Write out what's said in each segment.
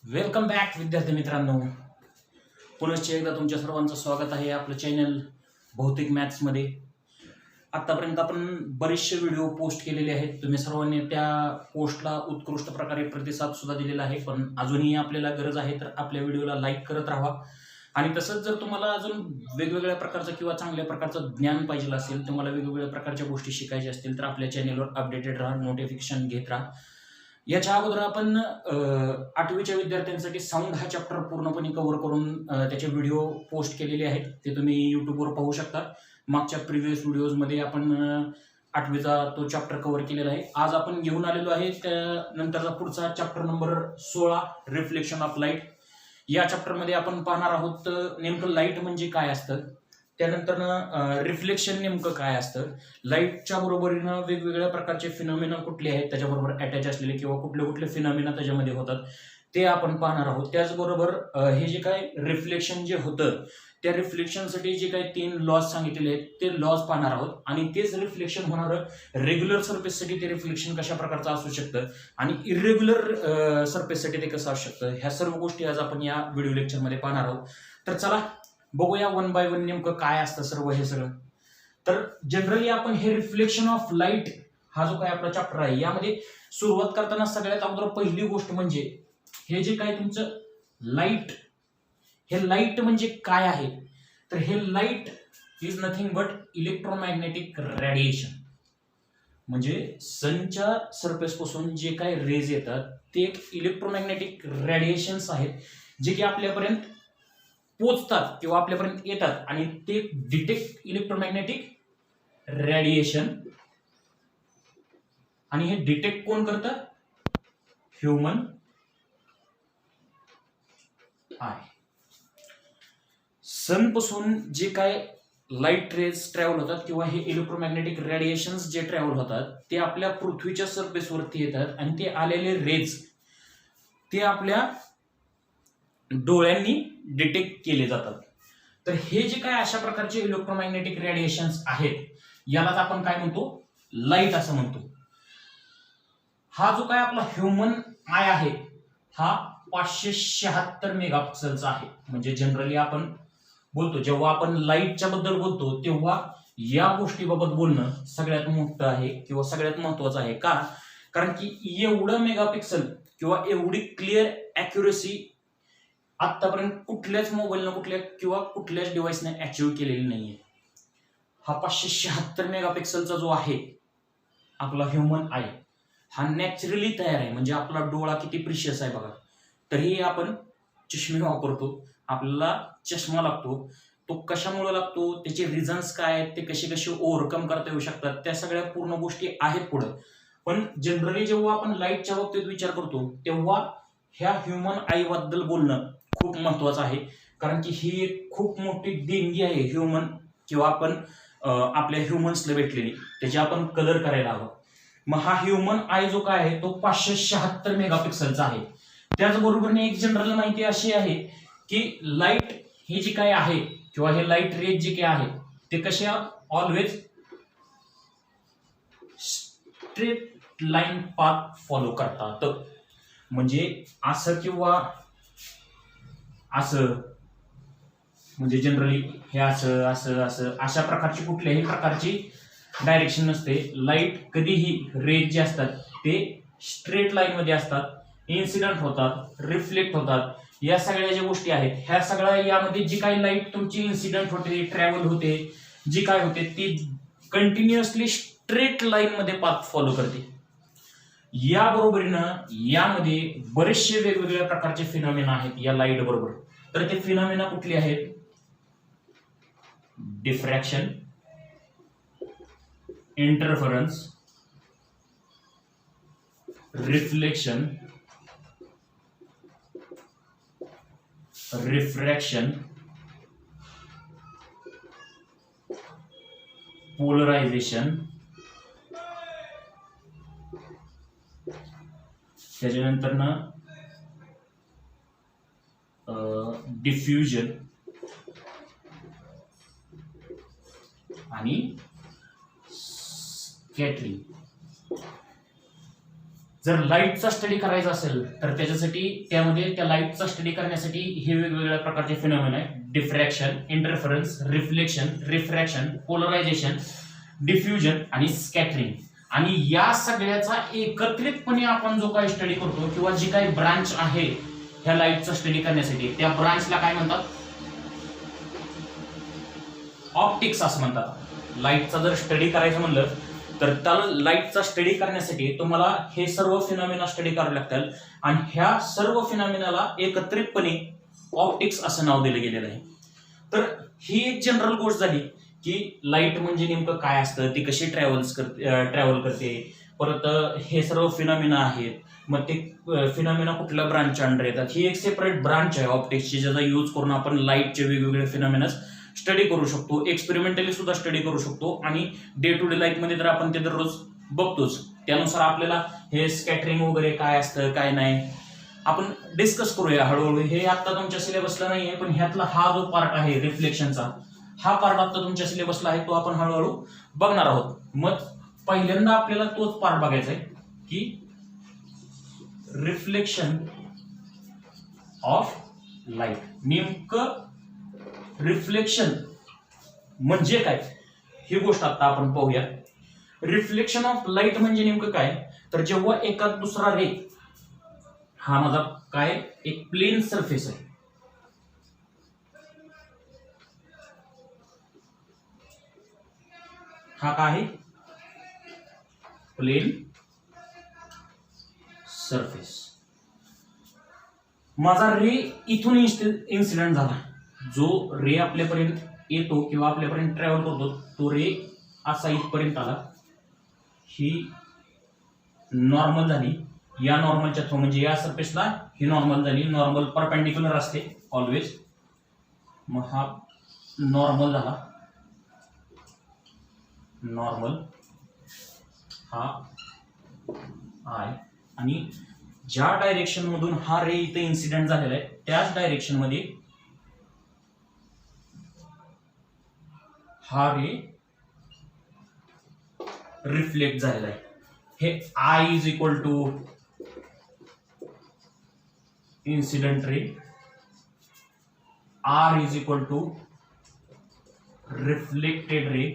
Welcome back विद्यार्थी मित्रांनो. पुनश्च एकदा तुमच्या सर्वांचं स्वागत आहे आपलं चॅनल भौतिक मॅथ्समध्ये. आतापर्यंत आपण बरेचसे व्हिडिओ पोस्ट केलेले आहेत. तुम्ही सर्वांनी त्या पोस्टला उत्कृष्ट प्रकारे प्रतिसाद सुद्धा दिलेला आहे. पण अजूनही आपल्याला गरज आहे तर आपल्या व्हिडिओला लाईक करत राहा. आणि तसंच जर तुम्हाला अजून वेगवेगळ्या प्रकारचं किंवा चांगल्या प्रकारचं ज्ञान पाहिजे असेल, तुम्हाला वेगवेगळ्या प्रकारच्या गोष्टी शिकायच्या असतील तर आपल्या चॅनलवर अपडेटेड राहा, नोटिफिकेशन घेत राहा. याच्या अगोदर आपण 8वीच्या विद्यार्थ्यांसाठी साऊंड हा चॅप्टर पूर्णपणे कव्हर करून त्याचे व्हिडिओ पोस्ट केलेले आहेत. ते तुम्ही यूट्यूबवर पाहू शकता. मागच्या प्रिव्हियस व्हिडिओजमध्ये आपण 8वीचा तो चॅप्टर कव्हर केलेला आहे. आज आपण घेऊन आलेलो आहे त्यानंतरचा पुढचा chapter number 16 reflection of light. या चॅप्टरमध्ये आपण पाहणार आहोत नेमकं लाईट म्हणजे काय असतं, त्यानंतर रिफ्लेक्शन नेमकं काय असतं, लाईटच्या बरोबरीनं वेगवेगळ्या प्रकारचे फिनॉमिना कुठले आहेत त्याच्याबरोबर अटॅच असलेले किंवा कुठले कुठले फिनॉमिना त्याच्यामध्ये होतात ते आपण पाहणार आहोत. त्याचबरोबर हे जे काय रिफ्लेक्शन जे होतं त्या रिफ्लेक्शनसाठी जे काही 3 लॉज सांगितलेले आहेत ते लॉज पाहणार आहोत. आणि तेच रिफ्लेक्शन होणारं रेग्युलर सरफेससाठी ते रिफ्लेक्शन कशा प्रकारचं असू शकतं आणि इरेग्युलर सरफेससाठी ते कसं असू शकतं, ह्या सर्व गोष्टी आज आपण या व्हिडिओ लेक्चरमध्ये पाहणार आहोत. तर चला बघूया वन बाय वन नेमकं काय असतं सर्व हे सगळं. तर जनरली आपण हे रिफ्लेक्शन ऑफ लाईट हा जो काय आपला चॅप्टर आहे यामध्ये सुरुवात करताना सगळ्यात अगोदर पहिली गोष्ट म्हणजे हे जे काय तुमचं लाईट, हे लाईट म्हणजे काय आहे, तर हे light is nothing but electromagnetic radiation. म्हणजे सनच्या सरफेस पासून जे काय रेज येतात ते एक इलेक्ट्रोमॅग्नेटिक रेडिएशन्स आहेत जे की आपल्यापर्यंत पोचतात किंवा आपल्यापर्यंत येतात आणि ते डिटेक्ट इलेक्ट्रोमॅग्नेटिक रेडिएशन. आणि हे डिटेक्ट कोण करतं? Human I. सन पासून जे काय लाईट रेज ट्रॅव्हल होतात किंवा हे इलेक्ट्रोमॅग्नेटिक रेडिएशन्स जे ट्रॅव्हल होतात ते आपल्या पृथ्वीच्या सरफेसवरती येतात आणि ते आलेले रेज ते आपल्या डोळ्यांनी डिटेक्ट केले जातात. तर हे जे काय अशा प्रकारचे इलेक्ट्रोमॅग्नेटिक रेडिएशन्स आहेत यालाच आपण काय म्हणतो? लाईट असं म्हणतो. हा जो काय आपला ह्युमन आय आहे हा 576 मेगापिक्सलचा आहे. म्हणजे जनरली आपण बोलतो जेव्हा आपण लाईटच्या बद्दल बोलतो तेव्हा या गोष्टीबाबत बोलणं सगळ्यात मोठं आहे किंवा सगळ्यात महत्वाचं आहे. का? कारण की एवढं मेगापिक्सल किंवा एवढी क्लिअर ॲक्युरेसी आतापर्यंत कुठल्याच मोबाईलनं कुठल्या किंवा कुठल्याच डिव्हाइसने अचीव्ह केलेली नाहीये. हा 576 मेगापिक्सलचा जो आहे आपला ह्युमन आय हा नॅचरली तयार आहे. म्हणजे आपला डोळा किती प्रिशियस आहे बघा. तरीही आपण चष्मे वापरतो, आपल्याला चष्मा लागतो. तो कशामुळे लागतो, त्याचे रिझन्स काय आहेत, ते कसे कसे ओव्हरकम करता येऊ शकतात, त्या सगळ्या पूर्ण गोष्टी आहेत पुढं. पण जनरली जेव्हा आपण लाईटच्या बाबतीत विचार करतो तेव्हा ह्या ह्युमन आय बद्दल बोलणं खूप महत्वाचं आहे. कारण की ही एक खूप मोठी देणगी आहे ह्युमन किंवा आपण आपल्या ह्युमन्सला भेटलेली, त्याची आपण कदर करायला हवं. मग हा ह्युमन आय जो काय आहे तो 576 मेगापिक्सलचा आहे. त्याचबरोबरने एक जनरल माहिती अशी आहे की लाईट ही जी काय आहे किंवा हे लाईट रेज जे काय आहे ते कशा always straight line path follow करतात. म्हणजे असं किंवा असं, म्हणजे जनरली हे असं असं असं अशा प्रकारची कुठल्याही प्रकारची डायरेक्शन नसते. लाईट कधीही रेज जे असतात ते स्ट्रेट लाईन मध्ये असतात, इन्सिडेंट होतात, रिफ्लेक्ट होतात. या सगळ्या ज्या गोष्टी आहेत ह्या सगळ्या यामध्ये जी काही लाईट तुमची इन्सिडेंट होते, ट्रॅव्हल होते, जी काय होते ती कंटिन्युअसली स्ट्रेट लाईन मध्ये पाथ फॉलो करते. या बरोबरीनं यामध्ये बरेचसे वेगवेगळ्या प्रकारचे फिनॉमिना आहेत या लाईट बरोबर. तर ते फिनॉमिना कुठले आहेत? Diffraction, interference, reflection, refraction, polarisation, त्याच्यानंतर ना डिफ्युजन आणि स्कॅटरिंग. जर लाईटचा स्टडी करायचा असेल तर त्याच्यासाठी त्यामध्ये त्या लाईटचा स्टडी करण्यासाठी हे वेगवेगळ्या प्रकारचे फिनॉमिना आहे. Diffraction, interference, reflection, refraction, polarisation, diffusion आणि स्कॅटरिंग. आणि या सगळ्याचा एकत्रितपणे आपण जो काही स्टडी करतो किंवा जी काही ब्रांच आहे ह्या लाईटचा स्टडी करण्यासाठी त्या ब्रांचला काय म्हणतात? ऑप्टिक्स असं म्हणतात. लाईटचा जर स्टडी करायचं म्हणलं तर त्याला लाईटचा स्टडी करण्यासाठी तुम्हाला हे सर्व फिनॉमिना स्टडी करावे लागतील आणि ह्या सर्व फिनॉमिनाला एकत्रितपणे ऑप्टिक्स असं नाव दिलं गेलेलं आहे. तर ही एक जनरल गोष्ट झाली की लाईट म्हणजे नेमकं काय असतं, ती कशी ट्रॅव्हल करते, परत हे सर्व फिनॉमिना आहेत, मग ते फिनॉमिना कुठल्या ब्रांचच्या अंडर येतात. ही एक सेपरेट ब्रांच आहे ऑप्टिक्सची, ज्याचा यूज करून आपण लाईटचे वेगवेगळे फिनॉमिना स्टडी करू शकतो, एक्सपेरिमेंटली सुद्धा स्टडी करू शकतो आणि डे टू डे लाईफ मध्ये तर आपण ते दररोज बघतोच. त्यानुसार आपल्याला हे स्कॅटरिंग वगैरे काय असतं काय नाही आपण डिस्कस करूया हळूहळू. हे आता तुमच्या सिलेबसला नाही आहे, पण ह्यातला हा जो पार्ट आहे रिफ्लेक्शनचा, हा पार्ट आता तुमच्या सिलेबसला आहे, तो आपण हळूहळू बघणार आहोत. मग पहिल्यांदा आपल्याला तोच पार्ट बघायचा आहे की रिफ्लेक्शन ऑफ लाईट. नेमकं रिफ्लेक्शन म्हणजे काय ही गोष्ट आता आपण पाहूया. रिफ्लेक्शन ऑफ लाईट म्हणजे नेमकं काय, तर जेव्हा एका दुसरा रे, हा माझा काय एक प्लेन सरफेस आहे, हा काय आहे प्लेन सरफेस. माझा रे इथून इन्सिडेंट झाला, जो रे आपल्यापर्यंत येतो किंवा आपल्यापर्यंत ट्रॅव्हल करतो तो रे असा इथपर्यंत आला, ही नॉर्मल झाली, या नॉर्मलच्या थ्रू म्हणजे या सरफेसला ही नॉर्मल झाली. नॉर्मल परपेंडिक्युलर असते ऑलवेज. मग हा नॉर्मल झाला, नॉर्मल हा आहे आणि ज्या डायरेक्शन मधून हा रे इथे इन्सिडेंट झालेला आहे त्याच डायरेक्शन मध्ये हा रे रिफ्लेक्ट झालेला आहे. हे I is equal to incident ray, R is equal to reflected ray.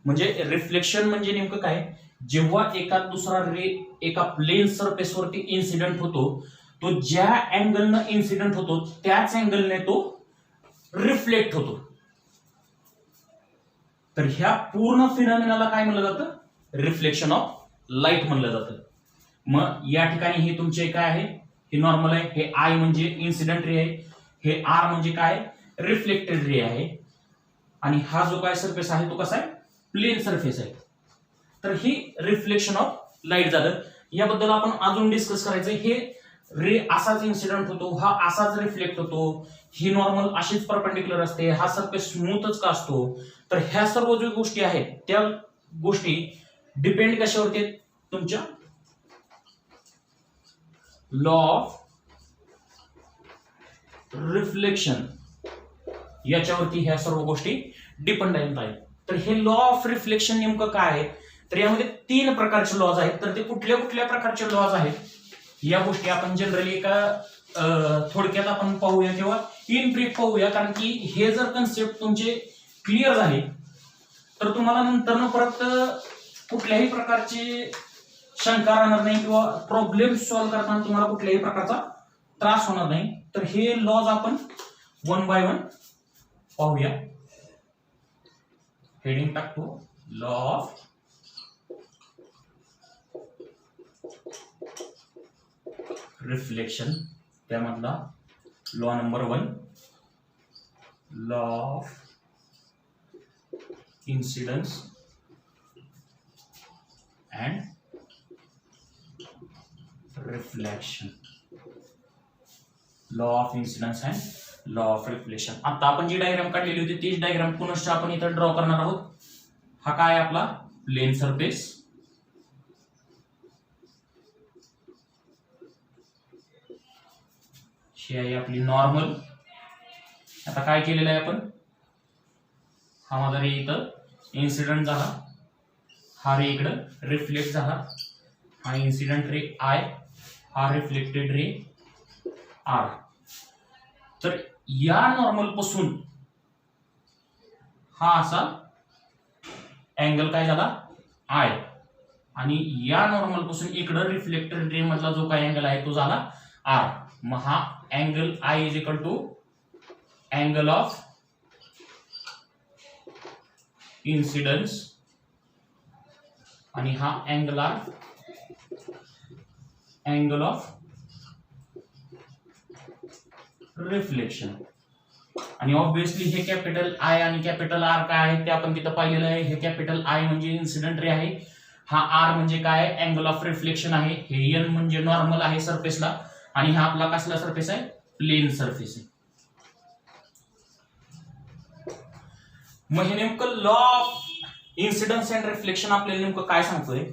म्हणजे रिफ्लेक्शन म्हणजे नेमकं काय, जेव्हा एका दुसरा रे एका प्लेन सरफेसवरती इन्सिडेंट होतो, तो ज्या अँगलनं इन्सिडेंट होतो त्याच अँगलने तो रिफ्लेक्ट होतो. तर ह्या पूर्ण फिनॉमिनाला काय म्हणलं जातं, रिफ्लेक्शन ऑफ लाईट म्हणलं जातं. मग या ठिकाणी हे तुमचे काय आहे, हे नॉर्मल आहे, हे I म्हणजे इन्सिडेंट रे आहे, हे R म्हणजे काय रिफ्लेक्टेड रे आहे आणि हा जो काय सरफेस आहे तो कसा आहे प्लेन सरफेस आहे. तर ही रिफ्लेक्शन ऑफ लाईट झालं. याबद्दल आपण अजून डिस्कस करायचं. हे रे असाच इन्सिडेंट होतो, हा असाच रिफ्लेक्ट होतो, ही नॉर्मल अशीच परपेंडिक्युलर असते, हा सरफेस स्मूथच का असतो. तर ह्या सर्व ज्या गोष्टी आहेत त्या गोष्टी डिपेंड कशावरती आहेत, तुमच्या लॉ ऑफ रिफ्लेक्शन याच्यावरती ह्या सर्व गोष्टी डिपेंडेंट आहेत. तर हे लॉ ऑफ रिफ्लेक्शन नेमकं काय आहे, तर यामध्ये 3 प्रकारचे लॉज आहेत. तर ते कुठल्या कुठल्या प्रकारचे लॉज आहेत या गोष्टी आपण जनरली एका थोडक्यात आपण पाहूया किंवा इन ब्रीफ पाहूया. कारण की हे जर कन्सेप्ट तुमचे क्लिअर झाले तर तुम्हाला नंतर परत कुठल्याही प्रकारची शंका राहणार नाही किंवा प्रॉब्लेम सॉल्व्ह करताना तुम्हाला कुठल्याही प्रकारचा त्रास होणार नाही. तर हे लॉज आपण 1 बाय 1 पाहूया. हेडिंग टाकतो लॉ ऑफ रिफ्लेक्शन. त्यामधला law number 1 law of incidence and reflection. Law of incidence and law of reflection. आता आपण जी डायग्राम काढलेली होती तीच डायग्राम पुनश्च आपण इथं ड्रॉ करणार आहोत. हा काय आपला प्लेन सरफेस, ही आहे आपली नॉर्मल. आता काय केलेलं आहे आपण, हा माझा रे इथं इन्सिडेंट झाला, हा रे इकडं रिफ्लेक्ट झाला, हा इन्सिडेंट रे I, हा रिफ्लेक्टेड रे R. तर या नॉर्मल पासून हा असा अँगल काय झाला I, आणि या नॉर्मल पासून इकडं रिफ्लेक्टेड रे मधला जो काय अँगल आहे तो झाला R. मग हा angle I is equal to angle of incidence आणि हा angle R angle of reflection. आणि ऑब्विसली हे कॅपिटल I आणि कॅपिटल R काय आहे ते आपण तिथं पाहिलेलं आहे. हे कॅपिटल I म्हणजे इन्सिडेंट रे आहे, हा R म्हणजे काय अँगल ऑफ रिफ्लेक्शन आहे, हे N म्हणजे नॉर्मल आहे सरफेसला, आणि हा आपला कसला सरफेस आहे प्लेन सरफेस आहे. मग हे नेमकं law of incidence and reflection आपल्याला नेमकं काय सांगतोय,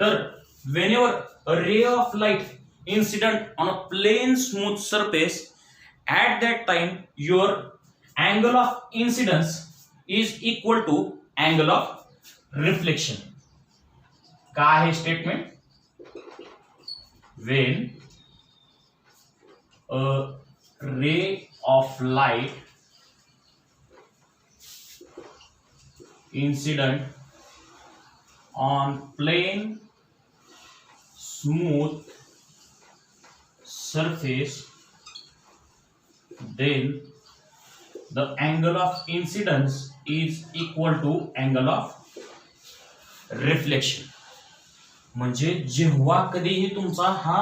तर whenever a ray of light incident on a plane smooth surface, at that time your angle of incidence is equal to angle of reflection. काय आहे statement? when a ray of light incident on plane smooth surface, then the angle of incidence is equal to angle of reflection. म्हणजे जेव्हा कधीही तुमचा हा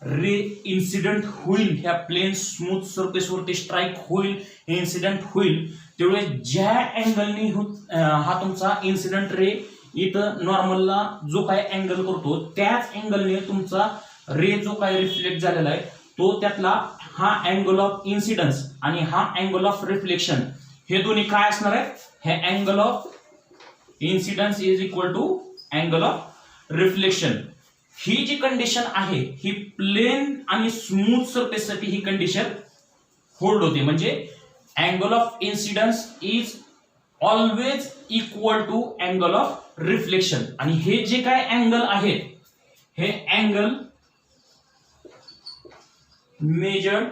रे incident होईल, ह्या plain smooth surface वरती स्ट्राइक होईल, इन्सिडेंट होईल, त्यावेळेस ज्या अँगलनी हा तुमचा इन्सिडेंट रे इथं नॉर्मलला जो काय अँगल करतो त्याच अँगलने तुमचा रे जो काय रिफ्लेक्ट झालेला आहे तो त्यातला हा अँगल ऑफ इन्सिडन्स आणि हा अँगल ऑफ रिफ्लेक्शन हे दोन्ही काय असणार आहे, हे angle of incidence is equal to angle of reflection. ही जी कंडिशन आहे ही प्लेन आणि स्मूथ सरफेस साठी ही कंडिशन होल्ड होते. म्हणजे angle of incidence is always equal to angle of reflection. आणि हे जे काय अँगल आहे हे angle measured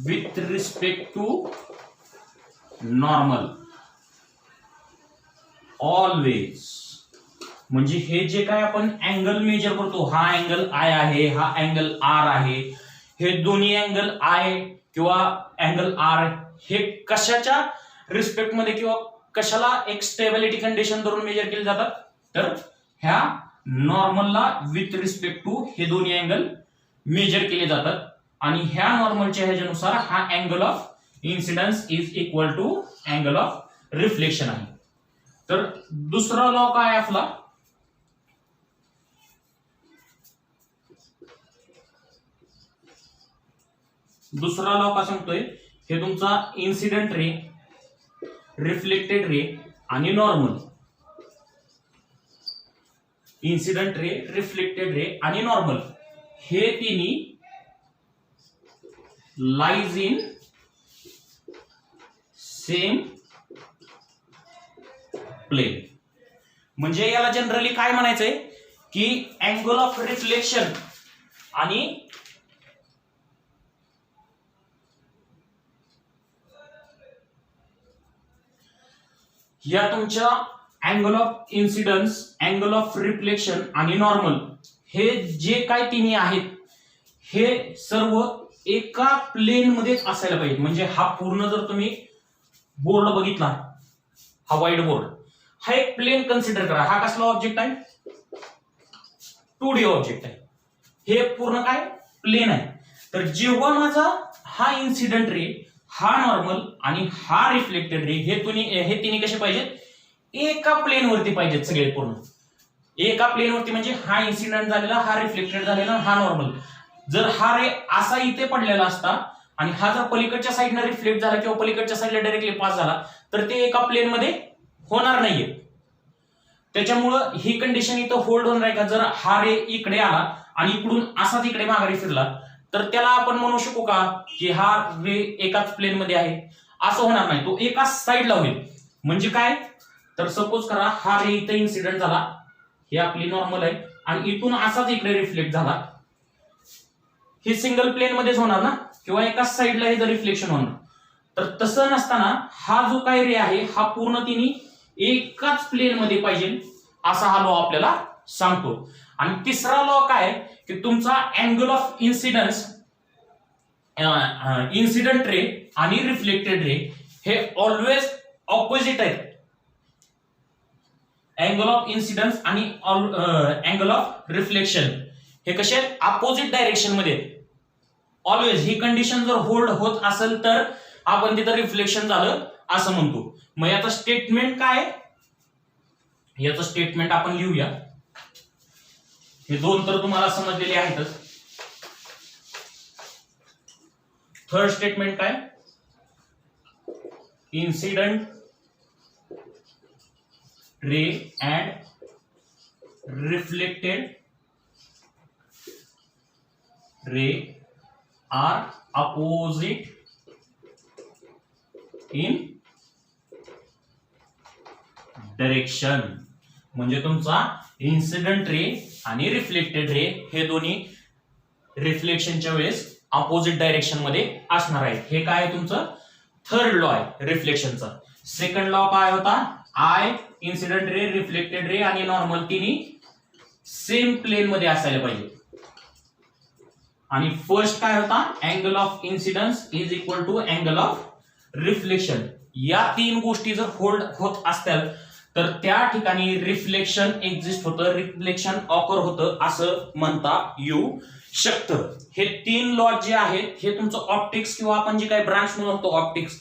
with respect to normal always. म्हणजे हे जे काय आपण अँगल मेजर करतो, हा अँगल I आहे, हा अँगल R आहे, हे दोन्ही अँगल I किंवा अँगल R हे कशाच्या रिस्पेक्ट मध्ये किंवा कशाला एक स्टेबिलिटी कंडिशन धरून मेजर केले जातात, तर ह्या नॉर्मलला विथ रिस्पेक्ट टू हे दोन्ही अँगल मेजर केले जातात. आणि ह्या नॉर्मलच्या ह्याच्यानुसार हा angle of incidence is equal to angle of reflection आहे. तर दुसरा लॉ काय आपला, दुसरा लॉ काय सांगतोय, हे तुमचा इन्सिडेंट रे, रिफ्लेक्टेड रे आणि नॉर्मल, इन्सिडेंट रे, रिफ्लेक्टेड रे आणि नॉर्मल हे तिन्ही लाइज इन सेम प्लेन. म्हणजे याला जनरली काय म्हणायचंय की अँगल ऑफ रिफ्लेक्शन आणि या तुमच्या angle of incidence, angle of reflection आणि नॉर्मल हे जे काय तिन्ही आहेत हे सर्व एका प्लेन मध्येच असायला पाहिजे. म्हणजे हा पूर्ण जर तुम्ही बोर्ड बघितला, हा व्हाईट बोर्ड, हा एक प्लेन कन्सिडर करा. हा कसला ऑब्जेक्ट आहे, 2D ऑब्जेक्ट आहे, हे पूर्ण काय प्लेन आहे. तर जेव्हा माझा हा इन्सिडेंट रे, हा नॉर्मल आणि हा रिफ्लेक्टेड रे हे तिन्ही कसे पाहिजेत, एका प्लेन वरती पाहिजेत सगळे पूर्ण एका प्लेन वरती. म्हणजे हा इन्सिडेंट झालेला, हा रिफ्लेक्टेड झालेला, हा नॉर्मल. जर हा रे असा इथे पडलेला असता आणि हा जर पलीकडच्या साईडने रिफ्लेक्ट झाला किंवा पलीकडच्या साईडला डायरेक्टली पास झाला तर ते एका प्लेन मध्ये होणार नाहीये. त्याच्यामुळं ही कंडिशन इथं होल्ड होणार आहे का, जर हा रे इकडे आला आणि इकडून असाच इकडे माघारी फिरला तर त्याला आपण म्हणू शकू का की हा रे एकाच प्लेन मध्ये आहे, असं होणार नाही. तो एकाच साईडला होईल. म्हणजे काय, तर सपोज करा हा रे इथं इन्सिडेंट झाला, हे आपली नॉर्मल आहे, आणि इथून असाच इकडे रिफ्लेक्ट झाला, हे सिंगल प्लेन मध्येच होणार ना, किंवा एकाच साईडला हे रिफ्लेक्शन होणार. तर तसं नसताना हा जो काही रे आहे हा पूर्ण तिने एकाच प्लेन मध्ये पाहिजे असा हा लॉ आपल्याला सांगतो. आणि तिसरा लॉ काय की तुमचा angle of incidence, incident ray आणि रिफ्लेक्टेड रे हे ऑलवेज ऑपोजिट आहेत. अँगल ऑफ इन्सिडन्स आणि अँगल ऑफ रिफ्लेक्शन हे कसे अपोजिट डायरेक्शन मध्ये ऑलवेज. ही कंडिशन जर होल्ड होत असेल तर आपण तिथं रिफ्लेक्शन झालं असं म्हणतो. मग याचं स्टेटमेंट काय, याचं स्टेटमेंट आपण लिहूया. हे दोन तर तुम्हाला समजलेले आहेतच. थर्ड स्टेटमेंट काय, incident ray and reflected ray are opposite in direction. म्हणजे तुमचा इन्सिडेंट रे आणि रिफ्लेक्टेड रे हे दोन्ही रिफ्लेक्शनच्या वेळेस अपोजिट डायरेक्शन मध्ये असणार आहेत. हे काय आहे तुमचं थर्ड लॉ आहे रिफ्लेक्शनचा. सेकंड लॉ काय होता, आय इन्सिडेंट रे, रिफ्लेक्टेड रे आणि नॉर्मल तिन्ही सेम प्लेन मध्ये असायला पाहिजे. आणि फर्स्ट काय होता, angle of incidence is equal to angle of reflection. या तीन गोष्टी जर होल्ड होत असतील तर त्या ठिकाणी रिफ्लेक्शन एक्झिस्ट होतं, रिफ्लेक्शन ऑकर होतं असं म्हणता येऊ शकतं. हे तीन लॉ जे आहेत हे तुमचं ऑप्टिक्स किंवा आपण जे काही ब्रांच म्हणतो ऑप्टिक्स,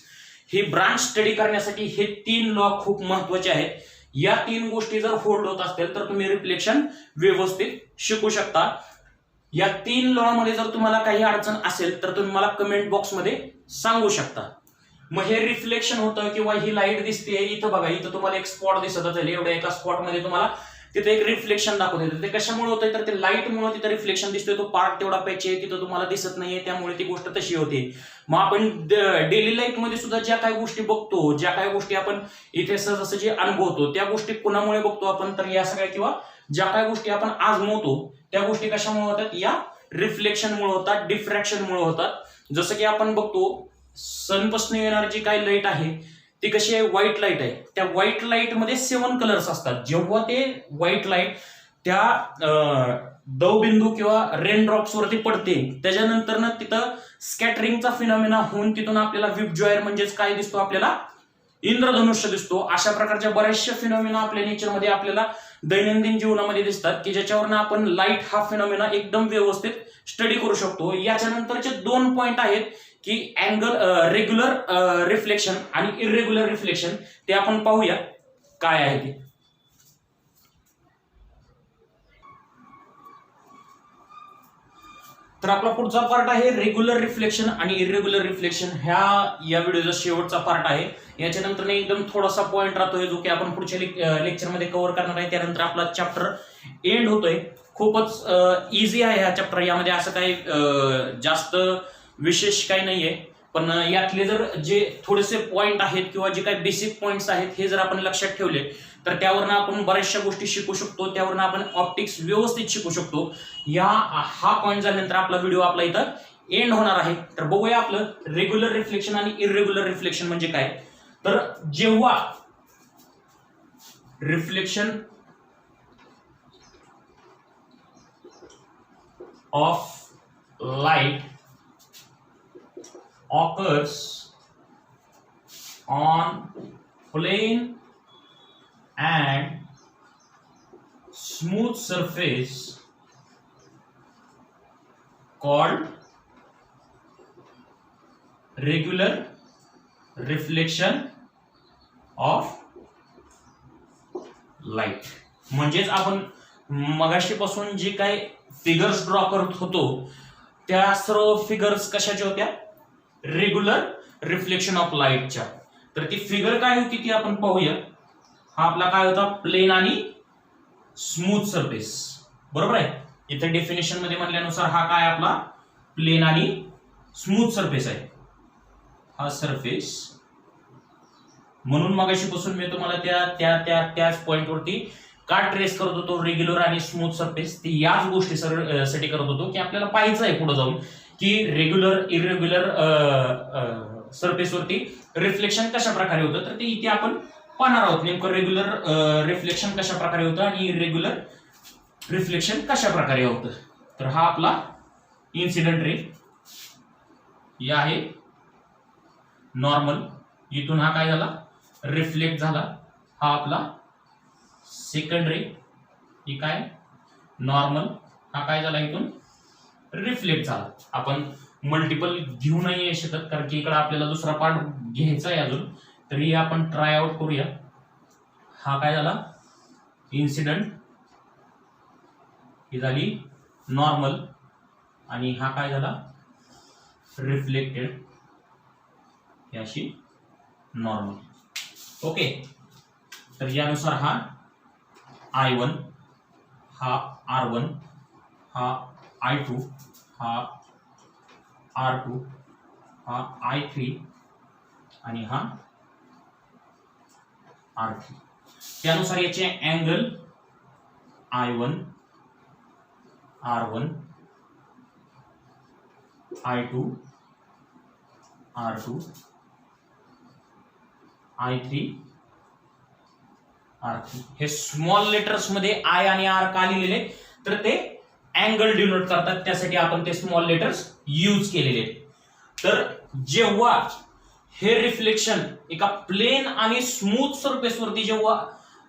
ही ब्रांच स्टडी करण्यासाठी हे तीन लॉ खूप महत्वाचे आहेत. या तीन गोष्टी जर होल्ड होत असतील तर तुम्ही रिफ्लेक्शन व्यवस्थित शिकू शकता. या तीन लॉ मध्ये जर तुम्हाला काही अडचण असेल तर तुम्ही मला कमेंट बॉक्स मध्ये सांगू शकता. मग हे रिफ्लेक्शन होतं किंवा ही लाईट दिसते, इथं बघा इथं तुम्हाला एक स्पॉट दिसत असेल, एवढ्या एका स्पॉट मध्ये तुम्हाला तिथे एक रिफ्लेक्शन दाखवत येतं. ते कशामुळे होतंय तर ते लाईटमुळे तिथे रिफ्लेक्शन दिसतोय, तो पार्ट तेवढा पॅच आहे तिथं तुम्हाला दिसत नाहीये, त्यामुळे ती गोष्ट तशी होते. मग आपण डेली लाईफ मध्ये सुद्धा ज्या काही गोष्टी बघतो, ज्या काही गोष्टी आपण इथे सहजासहजी अनुभवतो, त्या गोष्टी कुणामुळे बघतो आपण तर या सगळ्या, किंवा ज्या काही गोष्टी आपण आजमावतो त्या गोष्टी कशामुळे होतात, या रिफ्लेक्शनमुळे होतात, डिफ्रॅक्शनमुळे होतात. जसं की आपण बघतो सनपासून येणारी जी काही लाईट आहे ती कशी आहे, व्हाईट लाईट आहे. त्या व्हाईट लाईट मध्ये 7 कलर्स असतात. जेव्हा ते व्हाईट लाईट त्या दवबिंदू किंवा रेन ड्रॉप्स वरती पडते त्याच्यानंतर ना तिथं स्कॅटरिंगचा फिनॉमिना होऊन तिथून आपल्याला विपजॉयर म्हणजेच काय दिसतो, आपल्याला इंद्रधनुष्य दिसतो. अशा प्रकारच्या बऱ्याचशा फिनॉमिना आपल्या नेचरमध्ये आपल्याला दैनंदिन जीवनामध्ये दिसतात की ज्याच्यावरनं आपण लाईट हा फिनॉमिना एकदम व्यवस्थित स्टडी करू शकतो. याच्यानंतरचे 2 पॉइंट आहेत की अँगल रेग्युलर रिफ्लेक्शन आणि इरेग्युलर रिफ्लेक्शन. ते आपण पाहूया काय आहे ते. तर आपला पुढचा पार्ट आहे रेग्युलर रिफ्लेक्शन आणि इरेग्युलर रिफ्लेक्शन. या व्हिडिओचा शेवटचा पार्ट आहे. याच्यानंतर एकदम थोडासा पॉइंट राहतोय जो की आपण पुढच्या लेक्चरमध्ये कव्हर करणार आहे. त्यानंतर आपला चॅप्टर एंड होतोय. खूपच इझी आहे हा चॅप्टर. यामध्ये असं काही जास्त विशेष काही नाहीये, पण यातले जर जे थोडेसे पॉइंट आहेत किंवा जे काही बेसिक पॉइंट्स आहेत हे जर आपण लक्षात ठेवले तर त्यावरनं आपण बऱ्याचशा गोष्टी शिकू शकतो. त्यावरनं आपण ऑप्टिक्स व्यवस्थित शिकू शकतो. हा पॉइंट झाल्यानंतर आपला व्हिडिओ आपला इथं एंड होणार आहे. तर बघूया आपलं रेग्युलर रिफ्लेक्शन आणि इरेग्युलर रिफ्लेक्शन म्हणजे काय. तर जेव्हा reflection of light occurs on plane and smooth surface called regular reflection of light. म्हणजेच आपण मगाशीपासून जे काही फिगर्स ड्रॉ करत होतो त्या सर्व फिगर्स कशाच्या होत्या, रेग्युलर रिफ्लेक्शन ऑफ लाईटच्या. तर ती फिगर काय होती ती आपण पाहूया. हा आपला काय होता, प्लेन आणि स्मूथ सरफेस. बरोबर आहे. इथे डेफिनेशन मध्ये म्हणल्यानुसार हा काय आपला प्लेन आणि स्मूथ सरफेस आहे. हा सरफेस म्हणून मगाशीपासून मी तुम्हाला त्याच पॉइंटवरती का ट्रेस करत होतो रेग्युलर आणि स्मूथ सरफेस, ती याच गोष्टीसाठी करत होतो की आपल्याला पाहायचं आहे पुढे जाऊन की रेग्युलर इरेग्युलर सरफेसवरती रिफ्लेक्शन कशा प्रकारे होतं. तर ते इथे आपण पाहणार आहोत नेमकं रेग्युलर रिफ्लेक्शन कशा प्रकारे होतं आणि इरेग्युलर रिफ्लेक्शन कशा प्रकारे होतं. तर हा आपला इन्सिडेंट रे या आहे नॉर्मल, इथून हा काय झाला रिफ्लेक्ट झाला. हा आपला सेकंड रे, ही काय नॉर्मल, हा काय झाला इथून रिफ्लेक्ट झाला. आपण मल्टिपल घेऊ नाही शकत कारण की इकडे आपल्याला दुसरा पार्ट घ्यायचा आहे अजून, तरी आपण ट्राय आउट करूया. हा काय झाला इन्सिडेंट, ही झाली नॉर्मल आणि हा काय झाला रिफ्लेक्टेड, ही अशी नॉर्मल. ओके, तर यानुसार हा I1, हा R1, हा I2, हा R2, हा I3 आणि हा R3. त्यानुसार याचे angle I1, R1, I2, R2, I3, R3 हे स्मॉल लेटर्स मध्ये I आणि R का लिहिलेले, तर ते अँगल डिनोट करतात, त्यासाठी आपण ते स्मॉल लेटर्स यूज केलेले. तर जेव्हा हे रिफ्लेक्शन एका प्लेन आणि स्मूथ सरफेस वरती जेव्हा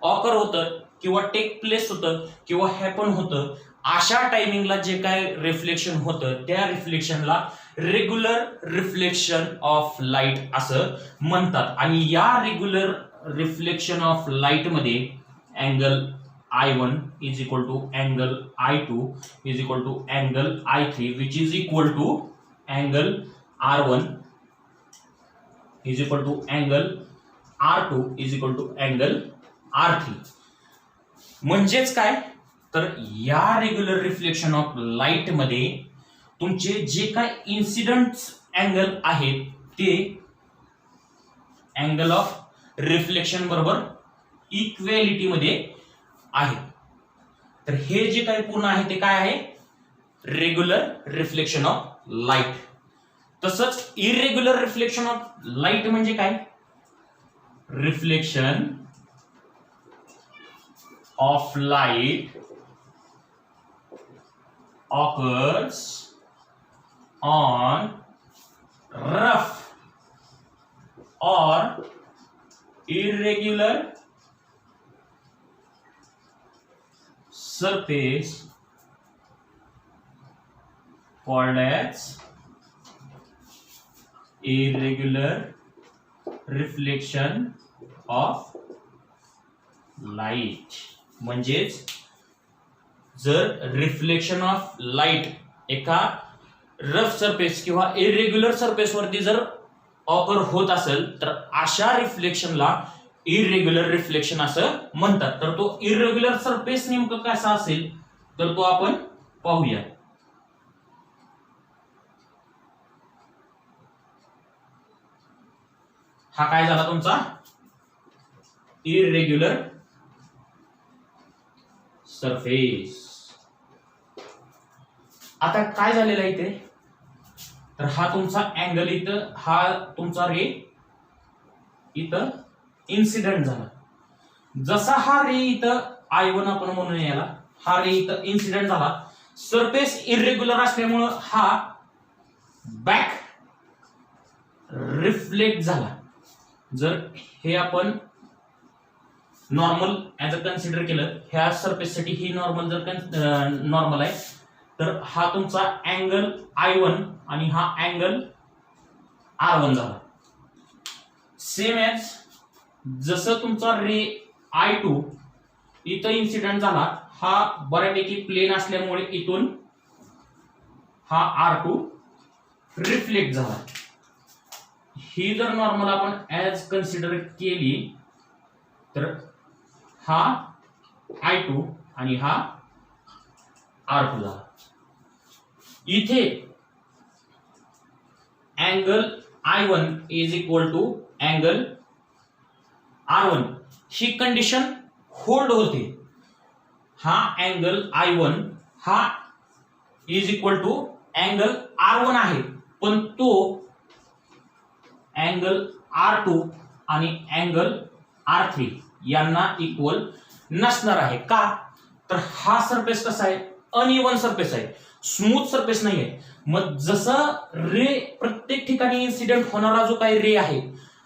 ऑकर होतं किंवा टेक प्लेस होतं किंवा हॅपन होतं, अशा टायमिंगला जे काय रिफ्लेक्शन होतं त्या रिफ्लेक्शनला रेग्युलर रिफ्लेक्शन ऑफ लाईट असं म्हणतात. आणि या रेग्युलर रिफ्लेक्शन ऑफ लाईट मध्ये angle I1 is equal to angle I2 is equal to angle I3 which is equal to angle R1 is equal to angle R2 is equal to angle R3. म्हणजेच काय, तर या regular reflection of light मध्ये तुमचे जे काय incident angle आहेत ते अँगल ऑफ रिफ्लेक्शन बरोबर इक्वॅलिटी मध्ये आहे. तर हे जे काही पूर्ण आहे ते काय आहे रेग्युलर रिफ्लेक्शन ऑफ लाईट. तसंच इरेग्युलर रिफ्लेक्शन ऑफ लाईट म्हणजे काय, reflection of light occurs on rough or irregular surface called as irregular reflection of light. म्हणजेच जर रिफ्लेक्शन ऑफ लाईट एका रफ सरफेस किंवा इरेग्युलर सरफेस वरती जर ऑकर होत असेल तर अशा रिफ्लेक्शनला इरेग्युलर रिफ्लेक्शन असं म्हणतात. तर तो इरेग्युलर सरफेस नेमकं कसा असेल तर तो आपण पाहूया. हा काय झाला तुमचा इरेग्युलर सरफेस. आता काय झालेलं आहे इथे, तर हा तुमचा अँगल इथं, हा तुमचा रे इथं इन्सिडेंट झाला. जसा हा रे इथं I1 आपण म्हणून याला, हा रे इथं इन्सिडेंट झाला. सरफेस इरेग्युलर असल्यामुळं हा बॅक रिफ्लेक्ट झाला. जर हे आपण नॉर्मल ऍज अ कन्सिडर केलं, ह्या सरफेस साठी ही नॉर्मल जर नॉर्मल आहे तर हा तुमचा अँगल I1 आणि हा अँगल R1 झाला. सेम ऍज जसं तुमचा रे I2 इथं इन्सिडेंट झाला, हा बऱ्यापैकी प्लेन असल्यामुळे इथून हा R2 रिफ्लेक्ट झाला. ही जर नॉर्मल आपण ऍज कन्सिडर केली तर हा I2 आणि हा R2 झाला. इथे angle I1 is equal to angle R1 ही कंडिशन होल्ड होते. हा अँगल I1 हा is equal to angle R1 आहे, पण तो अँगल R2 आणि अँगल R3 यांना इक्वल नसणार आहे. का? तर हा सरफेस कसा आहे, अनइवन सरफेस आहे, स्मूथ सरफेस नाही आहे. मग जसं रे प्रत्येक ठिकाणी इन्सिडेंट होणारा जो काही रे आहे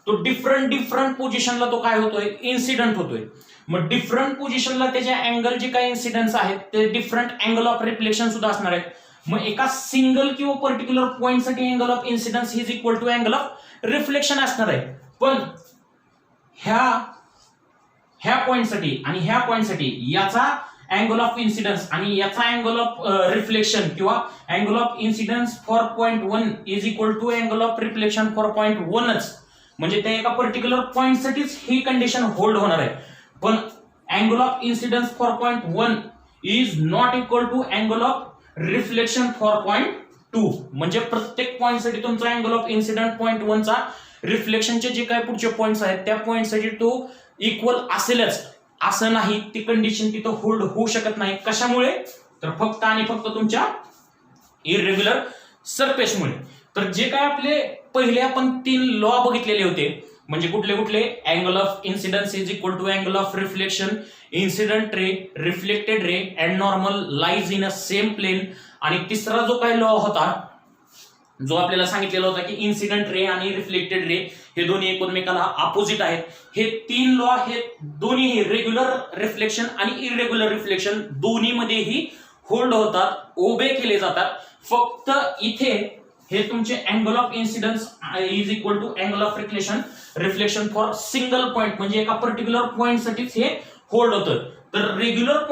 तो डिफरंट पोझिशनला तो काय होतोय, इन्सिडेंट होतोय. मग डिफरंट पोझिशनला त्याचे अँगल जे काही इन्सिडेंट्स आहेत ते डिफरंट अँगल ऑफ रिफ्लेक्शन सुद्धा असणार आहेत. मग एका सिंगल किंवा पर्टिक्युलर पॉइंट साठी angle of incidence is equal to angle of reflection असणार आहे. पण ह्या पॉइंटसाठी आणि ह्या पॉइंटसाठी याचा अँगल ऑफ इन्सिडन्स आणि याचा अँगल ऑफ रिफ्लेक्शन किंवा angle of incidence for point 1 is equal to angle of reflection for point 1च. म्हणजे त्या एका पर्टिक्युलर पॉइंटसाठीच ही कंडिशन होल्ड होणार आहे. पण angle of incidence for point 1 is not equal to angle of reflection for point 2. म्हणजे प्रत्येक पॉइंटसाठी तुमचा अँगल ऑफ इन्सिडंट पॉइंट 1 चा रिफ्लेक्शनचे जे काही पुढचे पॉइंट्स आहेत त्या पॉइंटसाठी तो इक्वल असेलच असं नाही. ती कंडिशन तिथं होल्ड होऊ शकत नाही. कशामुळे? तर फक्त आणि फक्त तुमच्या इरेग्युलर सरफेसमुळे. तर जे काय आपले पहिले आपण 3 लॉ बघितलेले होते, म्हणजे कुठले कुठले, angle of incidence is equal to angle of reflection, incident ray, reflected ray and normal lies in a same plane. आणि तिसरा जो काही लॉ होता जो आपल्याला सांगितलेला होता की इन्सिडेंट रे आणि रिफ्लेक्टेड रे हे दोन्ही एकमेकाला अपोजिट आहेत. हे 3 लॉ हे दोन्ही रेग्युलर रिफ्लेक्शन आणि इरेग्युलर रिफ्लेक्शन दोन्हीमध्येही होल्ड होतात, ओबे केले जातात. फक्त इथे हे तुमचे angle of incidence is equal to angle of reflection for single point, म्हणजे एका पर्टिक्युलर पॉइंटसाठीच हे होल्ड होतं. तर रेग्युलर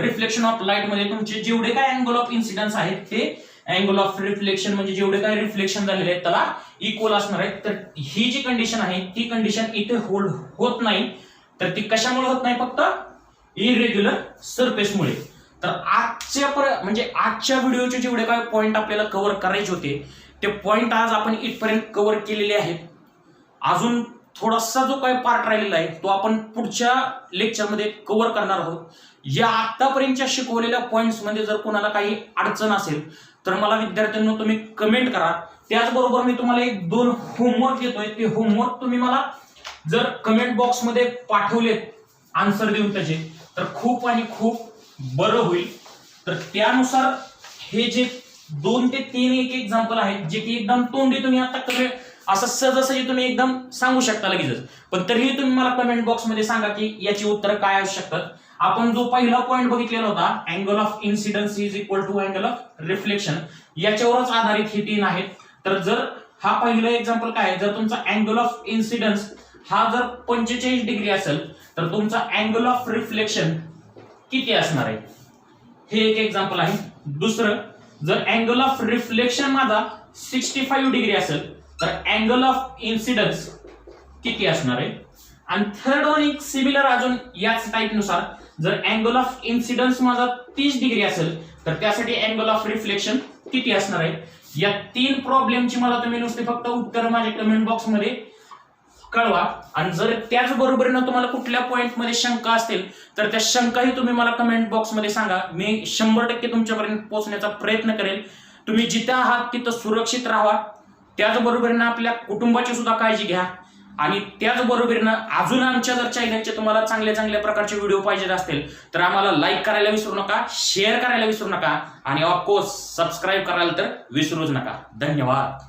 रिफ्लेक्शन ऑफ लाईट मध्ये तुमचे जेवढे काय अँगल ऑफ इन्सिडन्स आहेत ते अँगल ऑफ रिफ्लेक्शन म्हणजे जेवढे काय रिफ्लेक्शन झालेले आहेत त्याला इक्वल असणार आहे. तर ही जी कंडिशन आहे ती कंडिशन इथे होल्ड होत नाही. तर ती कशामुळे होत नाही? फक्त इरेग्युलर सरफेसमुळे. तर आजच्या व्हिडिओचे जेवढे काय पॉइंट आपल्याला कव्हर करायचे होते ते पॉइंट आज आपण इथपर्यंत कव्हर केलेले आहेत. अजून थोडासा जो काही पार्ट राहिलेला आहे तो आपण पुढच्या लेक्चरमध्ये कव्हर करणार आहोत. या आतापर्यंतच्या शिकवलेल्या पॉइंट्स मध्ये जर कोणाला काही अडचण असेल तर मला विद्यार्थ्यांनो तुम्ही कमेंट करा. त्याचबरोबर मी तुम्हाला 1-2 होमवर्क देतोय. ते होमवर्क तुम्ही मला जर कमेंट बॉक्स मध्ये पाठवलेत आन्सर देऊन त्याचे तर खूप आणि खूप बरं होईल. तर त्यानुसार हे जे 2 ते 3 एक एक्झाम्पल आहेत जे की एकदम तोंडी तुम्ही आता असं सहजासहजी तुम्ही एकदम सांगू शकता लगेचच, पण तरीही तुम्ही मला कमेंट बॉक्स मध्ये सांगा की याची उत्तर काय असू शकतात. आपण जो पहिला पॉइंट बघितलेला होता angle of incidence is equal to angle of reflection, याच्यावरच आधारित ही 3 आहेत. तर जर हा पहिला एक्झाम्पल काय, जर तुमचा अँगल ऑफ इन्सिडन्स हा जर 45 डिग्री असेल तर तुमचा अँगल ऑफ रिफ्लेक्शन किती असणार आहे, हे एक एक्झाम्पल आहे. दुसरं, जर अँगल ऑफ रिफ्लेक्शन माझा 65 डिग्री असेल तर अँगल ऑफ इन्सिडन्स किती असणार आहे. आणि थर्ड वन एक सिमिलर अजून याच टाइप नुसार, जर अँगल ऑफ इन्सिडन्स माझा 30 डिग्री असेल तर त्यासाठी अँगल ऑफ रिफ्लेक्शन किती असणार आहे. या 3 प्रॉब्लेमची मला तुम्ही नुसते फक्त उत्तर माझ्या कमेंट बॉक्स मध्ये कळवा. आणि जर त्याच बरोबरीने तुम्हाला कुठल्या पॉइंट मध्ये शंका असतील तर त्या शंकाही तुम्ही मला कमेंट बॉक्स मध्ये सांगा. मी 100% तुमच्यापर्यंत पोहोचण्याचा प्रयत्न करेल. तुम्ही जिथे आहात तिथं सुरक्षित राहा. त्याचबरोबरीने आपल्या कुटुंबाची सुद्धा काळजी घ्या. आणि त्याचबरोबरीने अजून आमच्या जर चॅनलचे तुम्हाला चांगल्या प्रकारचे व्हिडिओ पाहिजे असतील तर आम्हाला लाईक करायला विसरू नका, शेअर करायला विसरू नका आणि ऑफकोर्स सबस्क्राईब करायला तर विसरूच नका. धन्यवाद.